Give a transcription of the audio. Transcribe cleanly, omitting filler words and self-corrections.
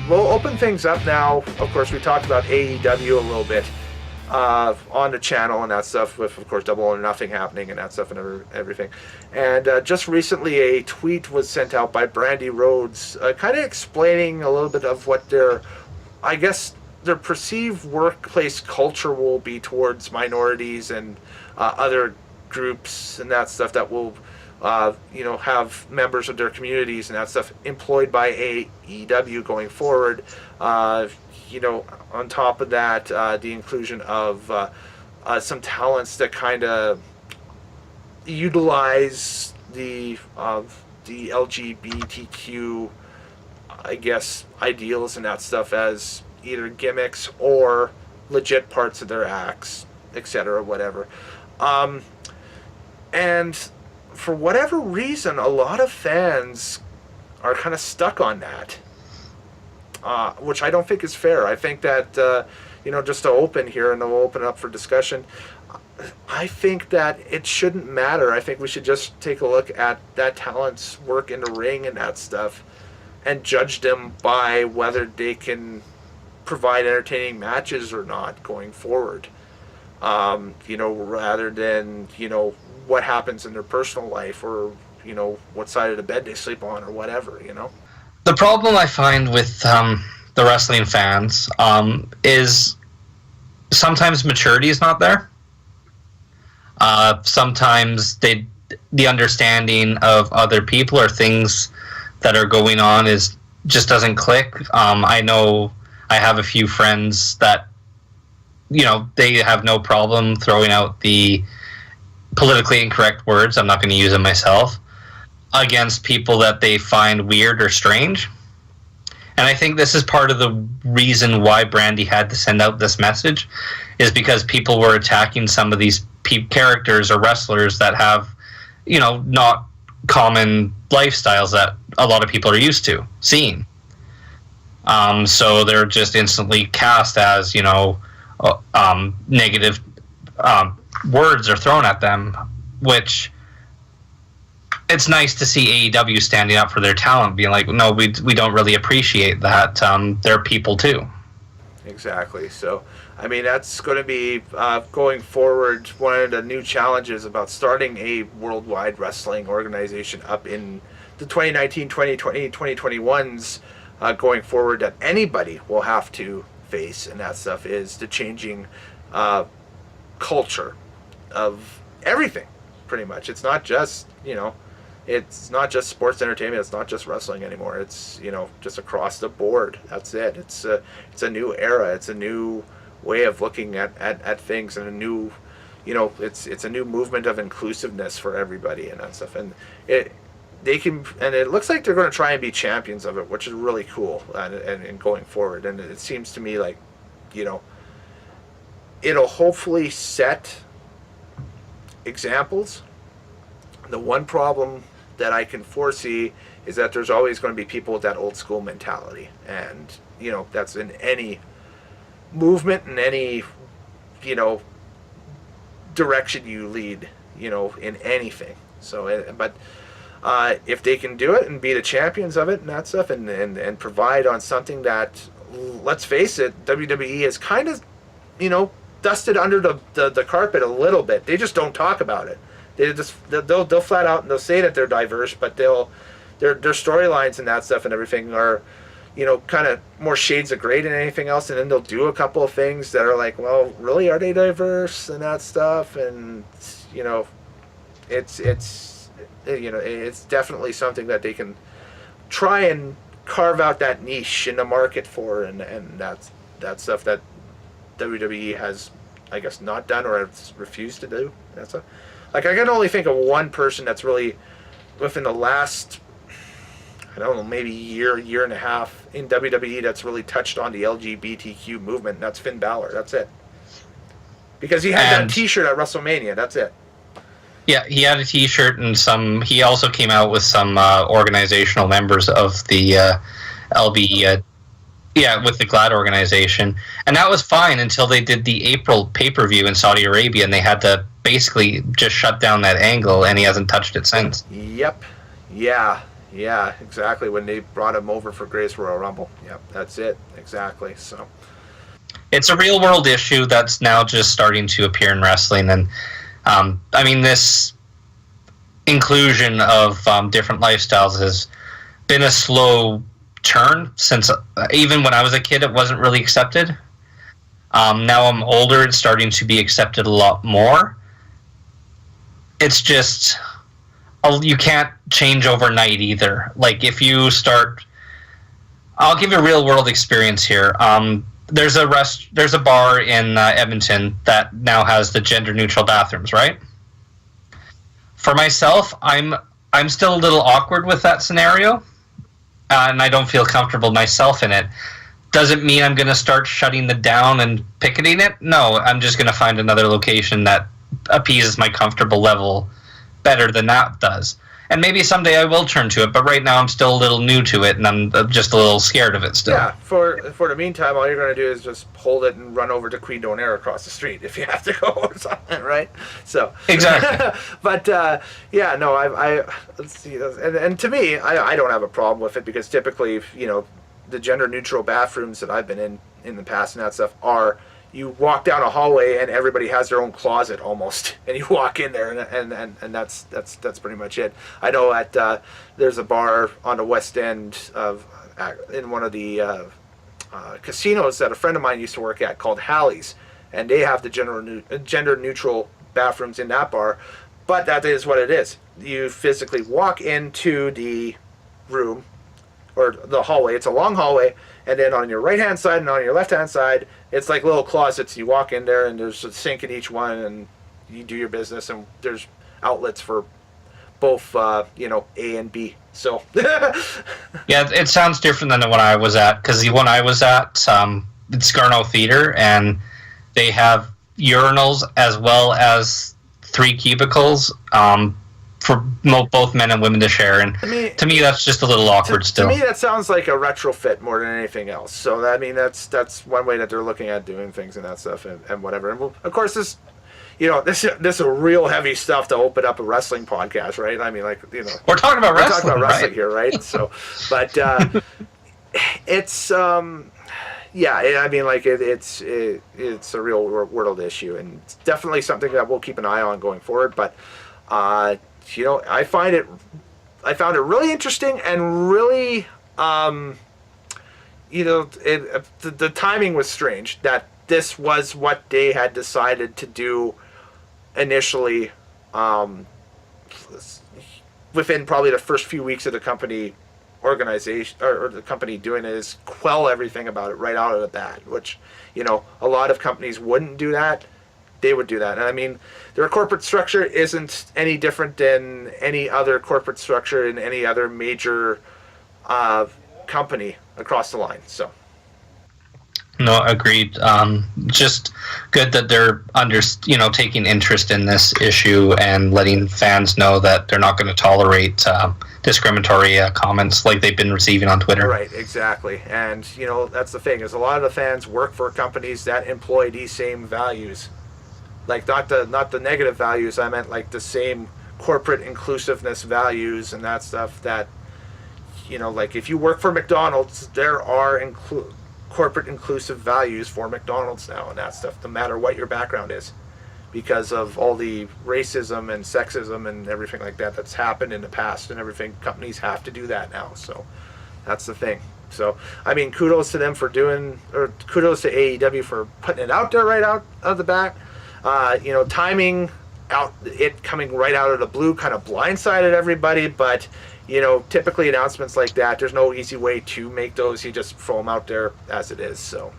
We'll open things up now. Of course, we talked about AEW a little bit on the channel and that stuff, with, of course, Double or Nothing happening and that stuff and everything. And just recently, a tweet was sent out by Brandy Rhodes, kind of explaining a little bit of what their perceived workplace culture will be towards minorities and other groups and that stuff that will have members of their communities and that stuff employed by AEW going forward. On top of that, the inclusion of some talents that kind of utilize the LGBTQ, ideals and that stuff as either gimmicks or legit parts of their acts, etc., whatever. And for whatever reason, a lot of fans are kind of stuck on that, which I don't think is fair. I think that, just to open here, and then we'll open it up for discussion, I think that it shouldn't matter. I think we should just take a look at that talent's work in the ring and that stuff and judge them by whether they can provide entertaining matches or not going forward. Rather than, what happens in their personal life or, what side of the bed they sleep on or whatever, The problem I find with the wrestling fans is sometimes maturity is not there. Sometimes the understanding of other people or things that are going on just doesn't click. I know I have a few friends that, they have no problem throwing out the politically incorrect words, I'm not going to use them myself, against people that they find weird or strange. And I think this is part of the reason why Brandy had to send out this message, is because people were attacking some of these characters or wrestlers that have, not common lifestyles that a lot of people are used to seeing. So they're just instantly cast as, negative words are thrown at them, which it's nice to see AEW standing up for their talent, being like, no, we don't really appreciate that. They're people too. Exactly. So, that's going to be, going forward, one of the new challenges about starting a worldwide wrestling organization up in the 2019, 2020, 2021s going forward, that anybody will have to face, and that stuff is the changing culture of everything, pretty much. It's not just, it's not just sports entertainment, it's not just wrestling anymore. It's, just across the board. That's it. It's a new era. It's a new way of looking at things, and a new, it's a new movement of inclusiveness for everybody and that stuff. And it looks like they're going to try and be champions of it, which is really cool, and going forward. And it seems to me like, it'll hopefully set examples. The one problem that I can foresee is that there's always going to be people with that old school mentality, and that's in any movement and any direction you lead, in anything. So, but if they can do it and be the champions of it and that stuff, and provide on something that, let's face it, WWE is kind of, dusted under the carpet a little bit. They just don't talk about it. They'll flat out, and they'll say that they're diverse, but their storylines and that stuff and everything are, kind of more shades of gray than anything else. And then they'll do a couple of things that are like, well, really, are they diverse and that stuff? And it's definitely something that they can try and carve out that niche in the market for, and that's stuff that WWE has, I guess, not done or has refused to do. That's I can only think of one person that's really, within the last, I don't know, maybe year and a half in WWE, that's really touched on the LGBTQ movement, and that's Finn Balor. That's it. Because he had that T-shirt at WrestleMania. That's it. Yeah, he had a T-shirt, and he also came out with some organizational members of the with the GLAAD organization, and that was fine until they did the April pay-per-view in Saudi Arabia, and they had to basically just shut down that angle, and he hasn't touched it since. Yep. Yeah. Yeah, exactly. When they brought him over for Grace Royal Rumble. Yep, that's it. Exactly. So It's a real world issue that's now just starting to appear in wrestling, and I mean, this inclusion of different lifestyles has been a slow turn since even when I was a kid, it wasn't really accepted. Now I'm older, it's starting to be accepted a lot more. It's just you can't change overnight either. Like if you start, I'll give you a real world experience here. There's a bar in Edmonton that now has the gender neutral bathrooms, right? For myself, I'm still a little awkward with that scenario, and I don't feel comfortable myself in it. Doesn't mean I'm going to start shutting it down and picketing it. No, I'm just going to find another location that appeases my comfortable level better than that does. And maybe someday I will turn to it, but right now I'm still a little new to it, and I'm just a little scared of it still. Yeah, for the meantime, all you're going to do is just hold it and run over to Queen Donaire across the street if you have to go or something, right? So exactly. But yeah, no, I let's see, and to me, I don't have a problem with it because typically, you know, the gender neutral bathrooms that I've been in the past and that stuff are. You walk down a hallway and everybody has their own closet almost, and you walk in there and that's pretty much it. I know at there's a bar on the west end of in one of the casinos that a friend of mine used to work at called Hallie's, and they have the gender neutral bathrooms in that bar, but that is what it is. You physically walk into the room or the hallway. It's a long hallway, and then on your right hand side and on your left hand side, it's like little closets. You walk in there, and there's a sink in each one, and you do your business, and there's outlets for both, you know, A and B. So yeah, it sounds different than the one I was at, because the one I was at, it's Garneau Theater, and they have urinals as well as 3 cubicles for both men and women to share, and to me that's just a little awkward still. To me that sounds like a retrofit more than anything else. So I mean that's one way that they're looking at doing things and that stuff and whatever. And of course this, you know, this is real heavy stuff to open up a wrestling podcast, right? I mean, like, you know, we're talking about wrestling right? Here, right? So, but it's yeah, I mean, like it's a real world issue, and it's definitely something that we'll keep an eye on going forward. But you know, I found it really interesting and really, you know, the timing was strange that this was what they had decided to do initially, within probably the first few weeks of the company organization or the company doing it, is quell everything about it right out of the bat, which, you know, a lot of companies wouldn't do that. They would do that. And I mean, their corporate structure isn't any different than any other corporate structure in any other major company across the line. So no, agreed. Just good that they're taking interest in this issue and letting fans know that they're not going to tolerate discriminatory comments like they've been receiving on Twitter. Right, exactly. And you know, that's the thing, is a lot of the fans work for companies that employ these same values. Like not the negative values, I meant like the same corporate inclusiveness values and that stuff that, you know, like if you work for McDonald's, there are corporate inclusive values for McDonald's now and that stuff, no matter what your background is, because of all the racism and sexism and everything like that that's happened in the past and everything. Companies have to do that now, so that's the thing. So I mean, kudos to them for doing, or kudos to AEW for putting it out there right out of the bat. You know, timing out it coming right out of the blue kind of blindsided everybody, but you know, typically announcements like that, there's no easy way to make those. You just throw them out there as it is. So